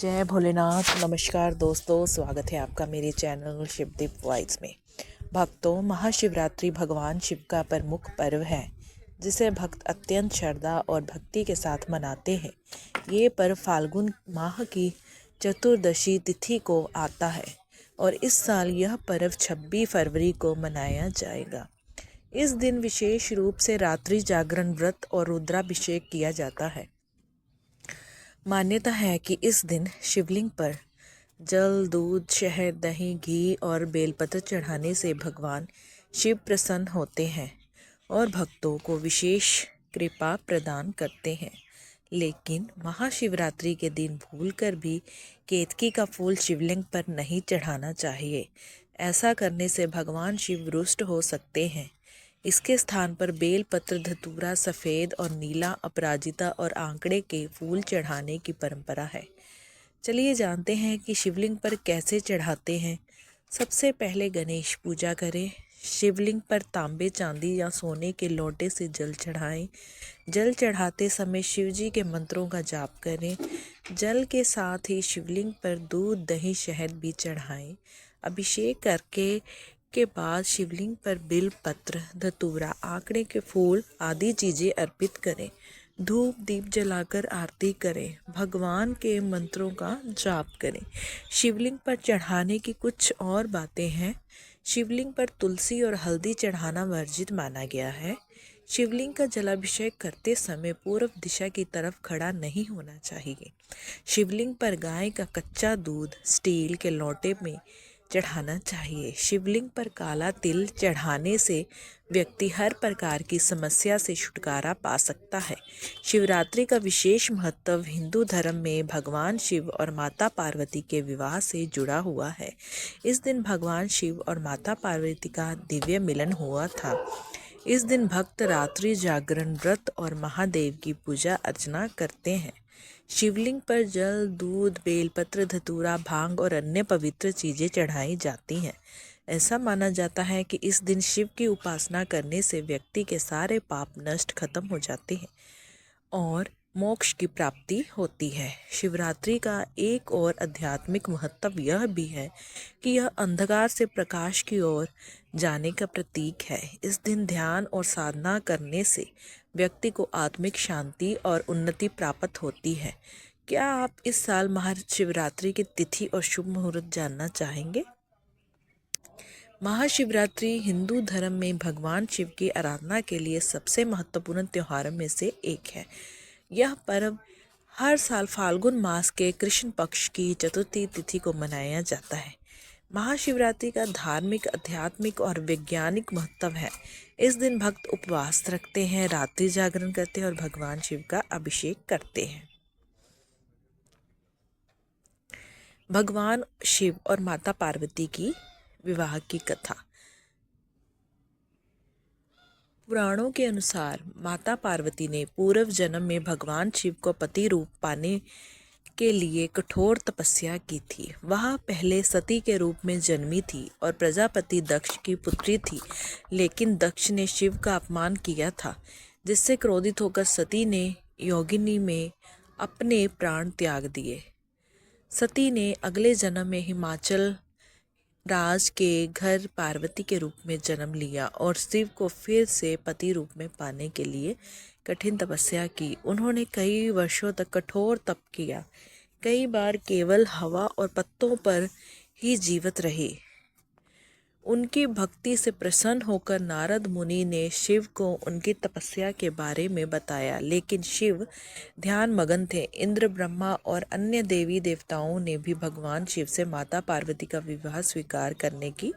जय भोलेनाथ। नमस्कार दोस्तों, स्वागत है आपका मेरे चैनल शिवदीप वॉइस में। भक्तों, महाशिवरात्रि भगवान शिव का प्रमुख पर्व है जिसे भक्त अत्यंत श्रद्धा और भक्ति के साथ मनाते हैं। ये पर्व फाल्गुन माह की चतुर्दशी तिथि को आता है और इस साल यह पर्व 26 फरवरी को मनाया जाएगा। इस दिन विशेष रूप से रात्रि जागरण व्रत और रुद्राभिषेक किया जाता है। मान्यता है कि इस दिन शिवलिंग पर जल, दूध, शहद, दही, घी और बेलपत्र चढ़ाने से भगवान शिव प्रसन्न होते हैं और भक्तों को विशेष कृपा प्रदान करते हैं। लेकिन महाशिवरात्रि के दिन भूलकर भी केतकी का फूल शिवलिंग पर नहीं चढ़ाना चाहिए। ऐसा करने से भगवान शिव रुष्ट हो सकते हैं। इसके स्थान पर बेल पत्र, धतूरा, सफ़ेद और नीला, अपराजिता और आंकड़े के फूल चढ़ाने की परंपरा है। चलिए जानते हैं कि शिवलिंग पर कैसे चढ़ाते हैं। सबसे पहले गणेश पूजा करें। शिवलिंग पर तांबे, चांदी या सोने के लोटे से जल चढ़ाएं। जल चढ़ाते समय शिवजी के मंत्रों का जाप करें। जल के साथ ही शिवलिंग पर दूध, दही, शहद भी चढ़ाएं। अभिषेक करके के बाद शिवलिंग पर बिल पत्र, धतूरा, आंकड़े के फूल आदि चीज़ें अर्पित करें। धूप दीप जलाकर आरती करें। भगवान के मंत्रों का जाप करें। शिवलिंग पर चढ़ाने की कुछ और बातें हैं। शिवलिंग पर तुलसी और हल्दी चढ़ाना वर्जित माना गया है। शिवलिंग का जलाभिषेक करते समय पूर्व दिशा की तरफ खड़ा नहीं होना चाहिए। शिवलिंग पर गाय का कच्चा दूध स्टील के लोटे में चढ़ाना चाहिए। शिवलिंग पर काला तिल चढ़ाने से व्यक्ति हर प्रकार की समस्या से छुटकारा पा सकता है। शिवरात्रि का विशेष महत्व हिंदू धर्म में भगवान शिव और माता पार्वती के विवाह से जुड़ा हुआ है। इस दिन भगवान शिव और माता पार्वती का दिव्य मिलन हुआ था। इस दिन भक्त रात्रि जागरण व्रत और महादेव की पूजा अर्चना करते हैं। शिवलिंग पर जल, दूध, बेलपत्र, धतूरा, भांग और अन्य पवित्र चीज़ें चढ़ाई जाती हैं। ऐसा माना जाता है कि इस दिन शिव की उपासना करने से व्यक्ति के सारे पाप नष्ट खत्म हो जाते हैं और मोक्ष की प्राप्ति होती है। शिवरात्रि का एक और आध्यात्मिक महत्व यह भी है कि यह अंधकार से प्रकाश की ओर जाने का प्रतीक है। इस दिन ध्यान और साधना करने से व्यक्ति को आत्मिक शांति और उन्नति प्राप्त होती है। क्या आप इस साल महाशिवरात्रि की तिथि और शुभ मुहूर्त जानना चाहेंगे? महाशिवरात्रि हिंदू धर्म में भगवान शिव की आराधना के लिए सबसे महत्वपूर्ण त्योहारों में से एक है। यह पर्व हर साल फाल्गुन मास के कृष्ण पक्ष की चतुर्थी तिथि को मनाया जाता है। महाशिवरात्रि का धार्मिक, आध्यात्मिक और वैज्ञानिक महत्व है। इस दिन भक्त उपवास रखते हैं, रात्रि जागरण करते हैं और भगवान शिव का अभिषेक करते हैं। भगवान शिव और माता पार्वती की विवाह की कथा। पुराणों के अनुसार माता पार्वती ने पूर्व जन्म में भगवान शिव को पति रूप पाने के लिए कठोर तपस्या की थी। वह पहले सती के रूप में जन्मी थी और प्रजापति दक्ष की पुत्री थी, लेकिन दक्ष ने शिव का अपमान किया था, जिससे क्रोधित होकर सती ने योगिनी में अपने प्राण त्याग दिए। सती ने अगले जन्म में हिमाचल राज के घर पार्वती के रूप में जन्म लिया और शिव को फिर से पति रूप में पाने के लिए कठिन तपस्या की। उन्होंने कई वर्षों तक कठोर तप किया, कई बार केवल हवा और पत्तों पर ही जीवित रहे। उनकी भक्ति से प्रसन्न होकर नारद मुनि ने शिव को उनकी तपस्या के बारे में बताया, लेकिन शिव ध्यान मगन थे। इंद्र, ब्रह्मा और अन्य देवी देवताओं ने भी भगवान शिव से माता पार्वती का विवाह स्वीकार करने की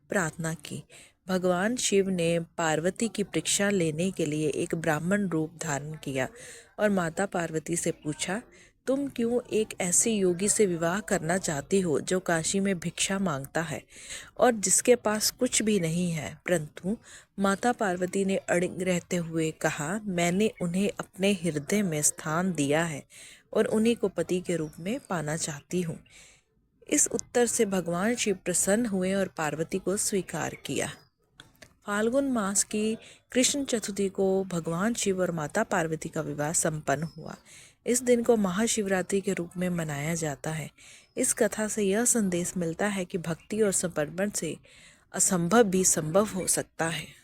प्रार्थना की। भगवान शिव ने पार्वती की परीक्षा लेने के लिए एक ब्राह्मण रूप धारण किया और माता पार्वती से पूछा, तुम क्यों एक ऐसे योगी से विवाह करना चाहती हो जो काशी में भिक्षा मांगता है और जिसके पास कुछ भी नहीं है? परंतु माता पार्वती ने अड़िग रहते हुए कहा, मैंने उन्हें अपने हृदय में स्थान दिया है और उन्हीं को पति के रूप में पाना चाहती हूँ। इस उत्तर से भगवान शिव प्रसन्न हुए और पार्वती को स्वीकार किया। फाल्गुन मास की कृष्ण चतुर्थी को भगवान शिव और माता पार्वती का विवाह संपन्न हुआ। इस दिन को महाशिवरात्रि के रूप में मनाया जाता है। इस कथा से यह संदेश मिलता है कि भक्ति और समर्पण से असंभव भी संभव हो सकता है।